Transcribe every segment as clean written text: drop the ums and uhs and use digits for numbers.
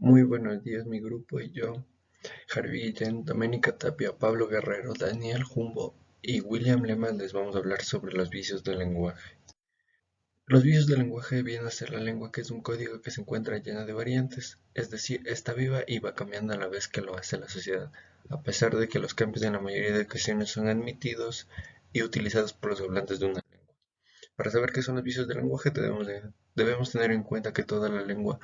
Muy buenos días, mi grupo y yo, Harvey Guillén, Doménica Tapia, Pablo Guerrero, Daniel Jumbo y William Lemas les vamos a hablar sobre los vicios del lenguaje. Los vicios del lenguaje vienen a ser la lengua que es un código que se encuentra llena de variantes, es decir, está viva y va cambiando a la vez que lo hace la sociedad, a pesar de que los cambios en la mayoría de ocasiones son admitidos y utilizados por los hablantes de una lengua. Para saber qué son los vicios del lenguaje debemos tener en cuenta que toda la lengua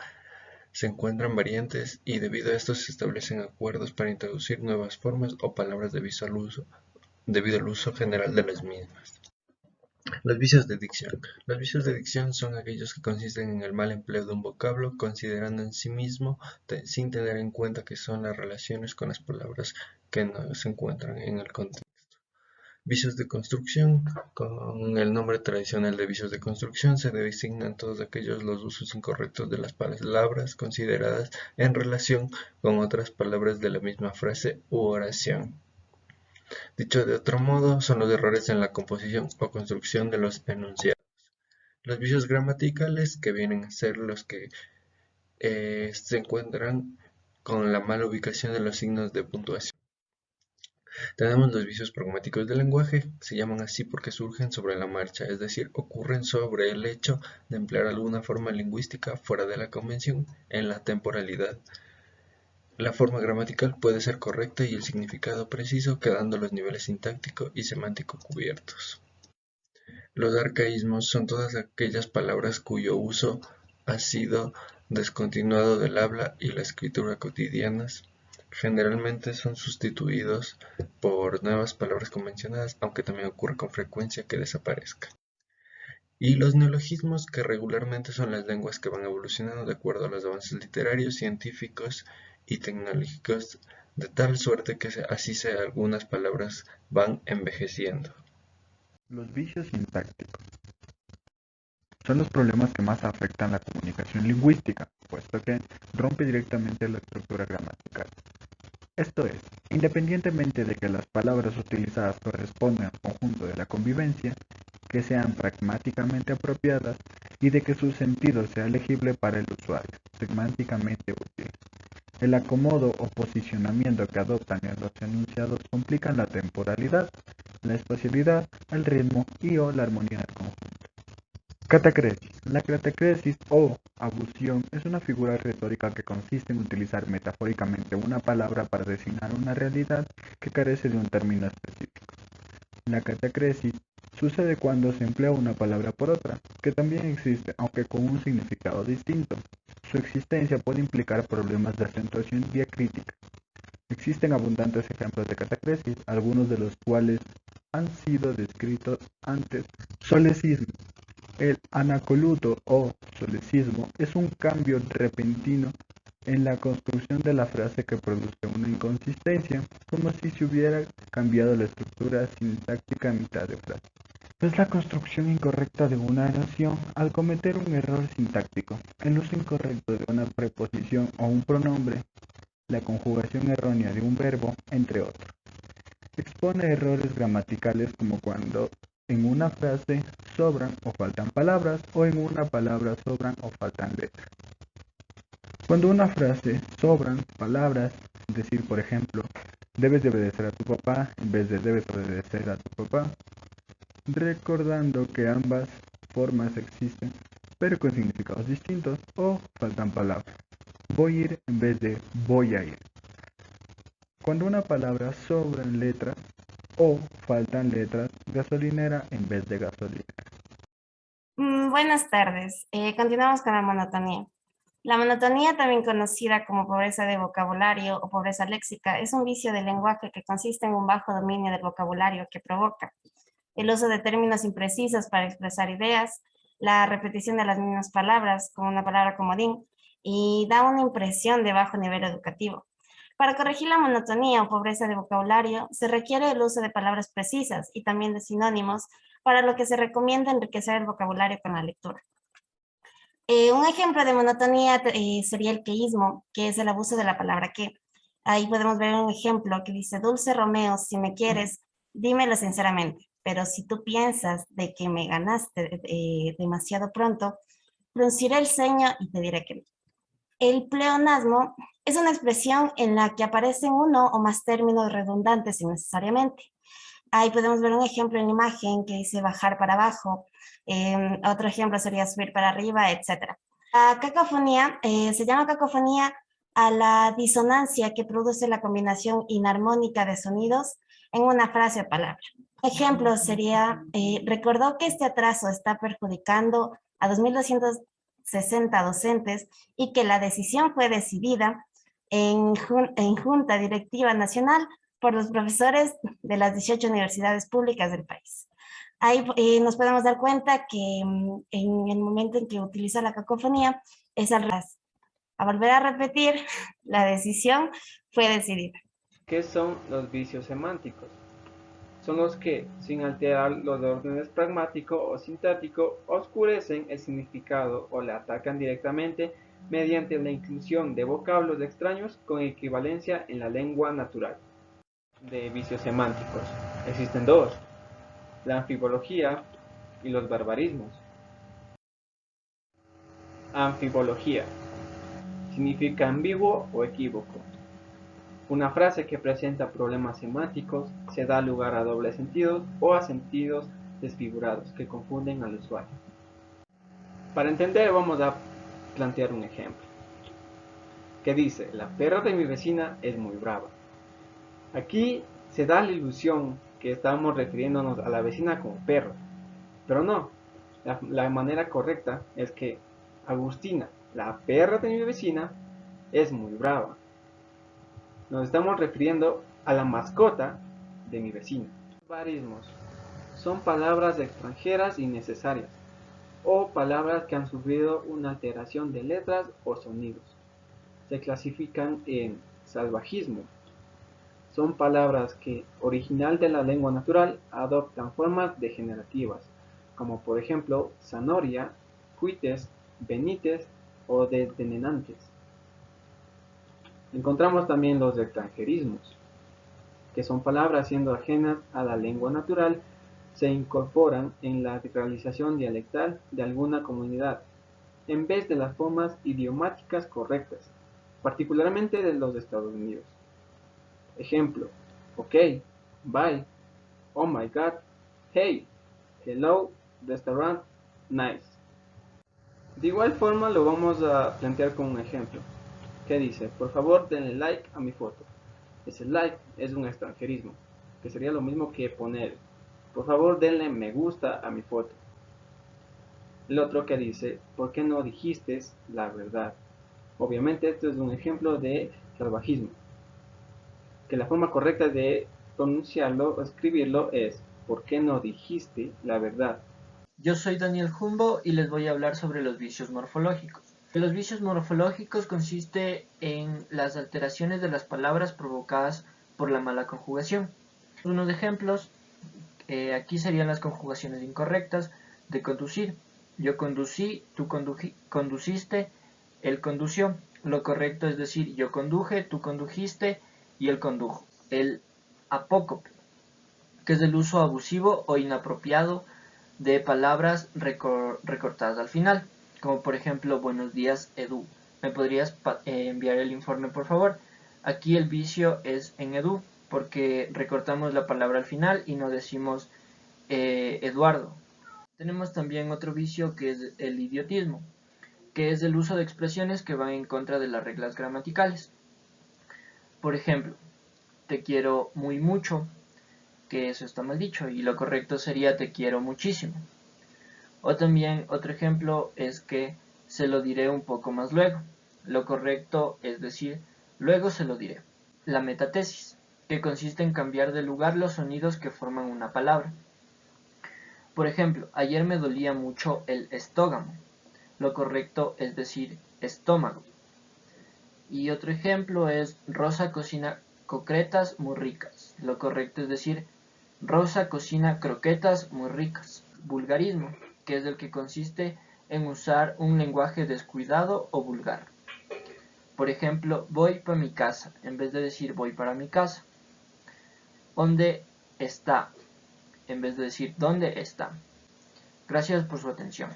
se encuentran variantes y debido a esto se establecen acuerdos para introducir nuevas formas o palabras debido al uso general de las mismas. Los vicios de dicción. Los vicios de dicción son aquellos que consisten en el mal empleo de un vocablo, considerando en sí mismo, sin tener en cuenta que son las relaciones con las palabras que no se encuentran en el contexto. Vicios de construcción. Con el nombre tradicional de vicios de construcción se designan todos aquellos los usos incorrectos de las palabras consideradas en relación con otras palabras de la misma frase u oración. Dicho de otro modo, son los errores en la composición o construcción de los enunciados. Los vicios gramaticales, que vienen a ser los que se encuentran con la mala ubicación de los signos de puntuación. Tenemos los vicios pragmáticos del lenguaje, se llaman así porque surgen sobre la marcha, es decir, ocurren sobre el hecho de emplear alguna forma lingüística fuera de la convención en la temporalidad. La forma gramatical puede ser correcta y el significado preciso, quedando los niveles sintáctico y semántico cubiertos. Los arcaísmos son todas aquellas palabras cuyo uso ha sido descontinuado del habla y la escritura cotidianas. Generalmente son sustituidos por nuevas palabras convencionadas, aunque también ocurre con frecuencia que desaparezcan. Y los neologismos, que regularmente son las lenguas que van evolucionando de acuerdo a los avances literarios, científicos y tecnológicos, de tal suerte que así sea algunas palabras van envejeciendo. Los vicios sintácticos son los problemas que más afectan la comunicación lingüística, puesto que rompe directamente la estructura gramatical. Esto es, independientemente de que las palabras utilizadas correspondan al conjunto de la convivencia, que sean pragmáticamente apropiadas y de que su sentido sea legible para el usuario, semánticamente útil. El acomodo o posicionamiento que adoptan en los enunciados complican la temporalidad, la espacialidad, el ritmo y o la armonía del conjunto. Catacresis. La catacresis o abusión es una figura retórica que consiste en utilizar metafóricamente una palabra para designar una realidad que carece de un término específico. La catacresis sucede cuando se emplea una palabra por otra, que también existe, aunque con un significado distinto. Su existencia puede implicar problemas de acentuación diacrítica. Existen abundantes ejemplos de catacresis, algunos de los cuales han sido descritos antes. Solecismo. El anacoluto o solecismo es un cambio repentino en la construcción de la frase que produce una inconsistencia, como si se hubiera cambiado la estructura sintáctica a mitad de frase. Es la construcción incorrecta de una oración al cometer un error sintáctico, el uso incorrecto de una preposición o un pronombre, la conjugación errónea de un verbo, entre otros. Expone errores gramaticales como cuando en una frase sobran o faltan palabras o en una palabra sobran o faltan letras. Cuando una frase sobran palabras, decir por ejemplo, debes de obedecer a tu papá en vez de debes obedecer a tu papá, recordando que ambas formas existen pero con significados distintos, o faltan palabras, voy a ir en vez de voy a ir. Cuando una palabra sobran letras o faltan letras, gasolinera en vez de gasolina. Buenas tardes. Continuamos con la monotonía. La monotonía, también conocida como pobreza de vocabulario o pobreza léxica, es un vicio del lenguaje que consiste en un bajo dominio del vocabulario que provoca el uso de términos imprecisos para expresar ideas, la repetición de las mismas palabras como una palabra comodín y da una impresión de bajo nivel educativo. Para corregir la monotonía o pobreza de vocabulario, se requiere el uso de palabras precisas y también de sinónimos, para lo que se recomienda enriquecer el vocabulario con la lectura. Un ejemplo de monotonía sería el queísmo, que es el abuso de la palabra que. Ahí podemos ver un ejemplo que dice: Dulce Romeo, si me quieres, dímelo sinceramente, pero si tú piensas de que me ganaste demasiado pronto, frunciré el ceño y te diré que no. El pleonasmo es una expresión en la que aparecen uno o más términos redundantes innecesariamente. Ahí podemos ver un ejemplo en la imagen que dice bajar para abajo, otro ejemplo sería subir para arriba, etc. La cacofonía se llama cacofonía a la disonancia que produce la combinación inarmónica de sonidos en una frase o palabra. Ejemplo sería, recordó que este atraso está perjudicando a 2.260 docentes y que la decisión fue decidida en Junta Directiva Nacional por los profesores de las 18 universidades públicas del país. Ahí nos podemos dar cuenta que en el momento en que utiliza la cacofonía es al revés. A volver a repetir, la decisión fue decidida. ¿Qué son los vicios semánticos? Son los que, sin alterar los órdenes pragmático o sintáctico, oscurecen el significado o le atacan directamente mediante la inclusión de vocablos extraños con equivalencia en la lengua natural. De vicios semánticos existen dos: la anfibología y los barbarismos. Anfibología significa ambiguo o equívoco. Una frase que presenta problemas semánticos se da lugar a dobles sentidos o a sentidos desfigurados que confunden al usuario. Para entender, vamos a plantear un ejemplo que dice: la perra de mi vecina es muy brava. Aquí se da la ilusión que estamos refiriéndonos a la vecina como perra, pero no. La manera correcta es que Agustina, la perra de mi vecina, es muy brava. Nos estamos refiriendo a la mascota de mi vecino. Barbarismos son palabras extranjeras innecesarias o palabras que han sufrido una alteración de letras o sonidos. Se clasifican en salvajismo. Son palabras que, original de la lengua natural, adoptan formas degenerativas, como por ejemplo zanoria, cuites, benites o desvenenantes. Encontramos también los extranjerismos, que son palabras siendo ajenas a la lengua natural, se incorporan en la realización dialectal de alguna comunidad, en vez de las formas idiomáticas correctas, particularmente de los Estados Unidos. Ejemplo: ok, bye, oh my god, hey, hello, restaurant, nice. De igual forma lo vamos a plantear con un ejemplo, que dice: por favor denle like a mi foto. Ese like es un extranjerismo, que sería lo mismo que poner: por favor denle me gusta a mi foto. El otro que dice: ¿por qué no dijiste la verdad? Obviamente esto es un ejemplo de salvajismo, que la forma correcta de pronunciarlo o escribirlo es: ¿por qué no dijiste la verdad? Yo soy Daniel Jumbo y les voy a hablar sobre los vicios morfológicos. Los vicios morfológicos consiste en las alteraciones de las palabras provocadas por la mala conjugación. Unos ejemplos, aquí serían las conjugaciones incorrectas de conducir. Yo conducí, tú conduciste, él condució. Lo correcto es decir yo conduje, tú condujiste y él condujo. El apócope, que es el uso abusivo o inapropiado de palabras recortadas al final, como por ejemplo buenos días Edu, ¿me podrías enviar el informe por favor? Aquí el vicio es en Edu porque recortamos la palabra al final y no decimos Eduardo. Tenemos también otro vicio que es el idiotismo, que es el uso de expresiones que van en contra de las reglas gramaticales. Por ejemplo, te quiero muy mucho, que eso está mal dicho y lo correcto sería te quiero muchísimo. O también otro ejemplo es que se lo diré un poco más luego. Lo correcto es decir luego se lo diré. La metatesis, que consiste en cambiar de lugar los sonidos que forman una palabra. Por ejemplo, ayer me dolía mucho el estómago. Lo correcto es decir estómago. Y otro ejemplo es Rosa cocina croquetas muy ricas. Lo correcto es decir Rosa cocina croquetas muy ricas. Vulgarismo, que es el que consiste en usar un lenguaje descuidado o vulgar. Por ejemplo, voy para mi casa, en vez de decir voy para mi casa. ¿Dónde está? En vez de decir ¿dónde está? Gracias por su atención.